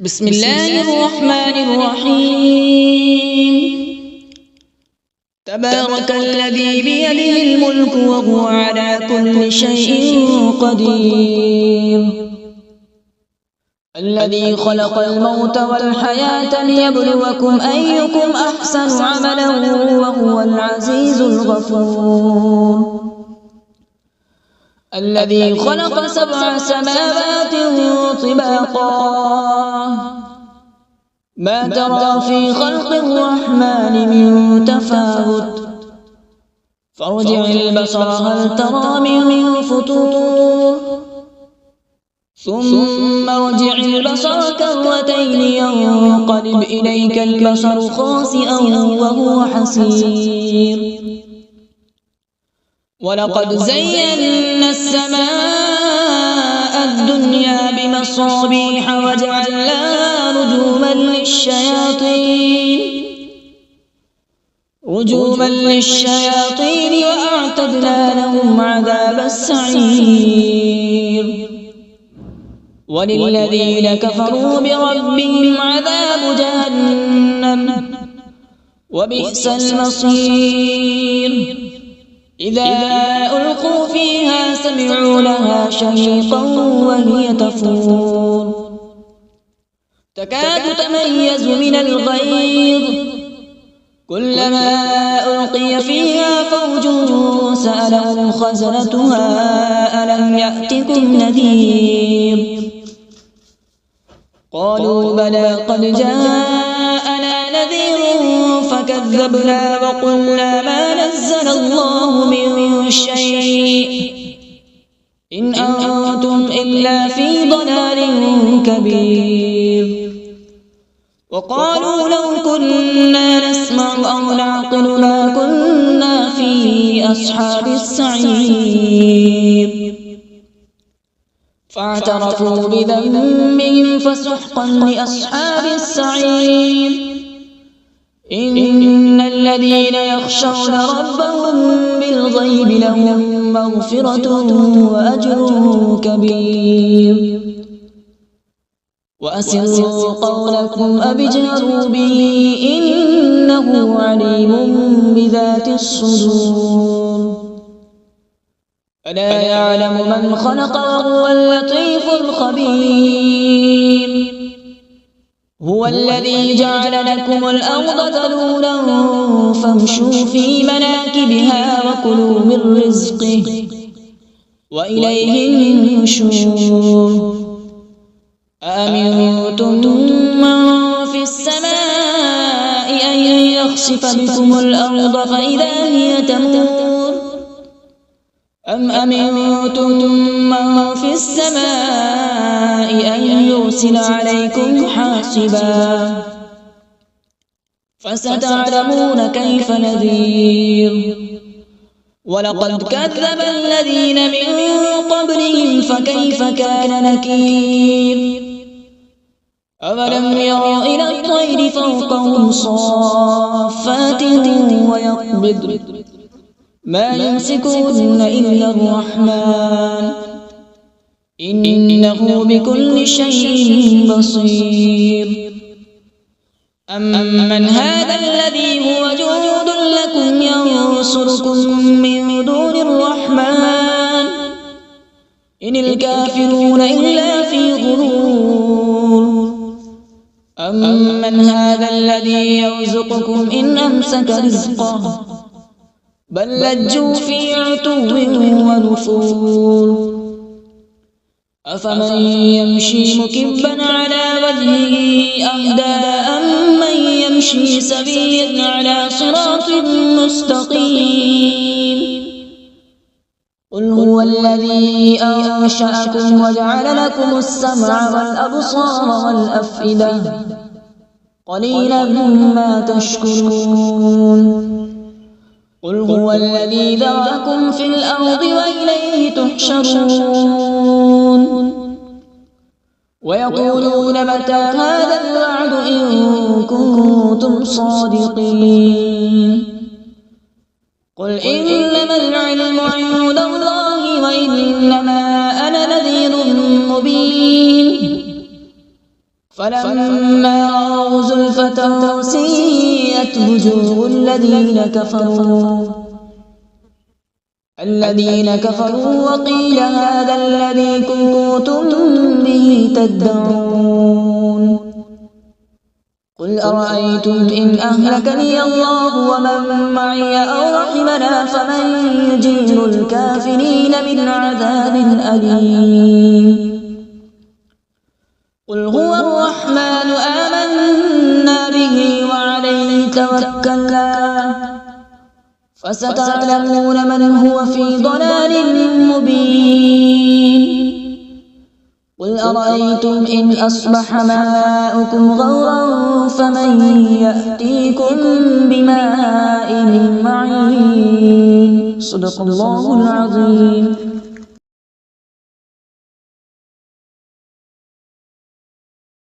بسم الله الرحمن الرحيم. تبارك الذي بيده الملك وهو على كل شيء قدير. الذي خلق الموت والحياة ليبلوكم أيكم أحسن عملا وهو العزيز الغفور. الذي خلق 7 سماوات طباقا ما ترى في خلق الرحمن من تفاوت فارجع البصر هل ترى من فطور ثم ارجع البصر كرتين ينقلب إليك البصر خاسئا وهو حسير. ولقد زينا السماء الدنيا بمصابيح وجعلناها رجوما للشياطين وأعتدنا لهم عذاب السعير. وللذين كفروا بربهم عذاب جهنم وبئس المصير. إذا ألقوا فيها سمعوا لها شهيقا وهي تفور تكاد تميز من الغيظ كلما ألقي فيها فوج سألهم خزنتها ألم يأتكم نذير قالوا بلى قد جاءنا نذير فكذبنا وقلنا ما نزل الله من شيء إن أنتم إلا في ضلال كبير. وقالوا لو كنا نسمع أو نعقل ما كنا في أصحاب السعير فاعترفوا بذنبهم فسحقا لأصحاب السعير. إن الذين يخشون ربهم بالغيب لهم مغفرة وأجر كبير. وأسروا قولكم أو اجهروا به إنه عليم بذات الصدور. ألا يعلم من خلق وهو اللطيف الخبير. هو الذي جعل لكم الأرض ذلولا فامشوا في مناكبها وكلوا من رزقه وإليه النشور. أأمنتم من في السماء أن يخسف بكم الأرض فإذا هي تمور أم أمنتم من في السماء أن يرسل عليكم حاصبا فستعلمون كيف نذير. ولقد كذب الذين من قبلهم فكيف كان نكير. أولم يروا إلى الطير فوقهم صافات ويقبض ما يمسكون إلا الرحمن إنه بكل شيء بصير. أمن هذا الذي هو جند لكم ينصركم من دون الرحمن إن الكافرون إلا في غرور. أمن هذا الذي يرزقكم إن أمسك رزقه بل لجوا في عتو ونفور. أفمن يمشي مكبا على وجهه أهدى أمن يمشي سويا على صراط مستقيم. قل هو الذي أنشأكم وجعل لكم السمع والأبصار والأفئدة قليلا ما تشكرون. قل هو الذي ذرأكم في الأرض وإليه تحشرون. ويقولون متى هذا الوعد إن كنتم صادقين. قل إنما العلم عند الله وإنما أنا نذير مبين فلما رأوا زلفة سيئت وجوه الذين كفروا وقيل هذا الذي كنتم به تدعون قل أرأيتم إن أهلكني الله ومن معي أو رحمنا فمن يجير الكافرين من عذاب أليم قل هو الرحمن آمنا به وعليه توكلنا فستعلمون من هو في ضلال مبين قل أرأيتم إن أصبح ماؤكم غورا فمن يأتيكم بماء معين صدق الله العظيم.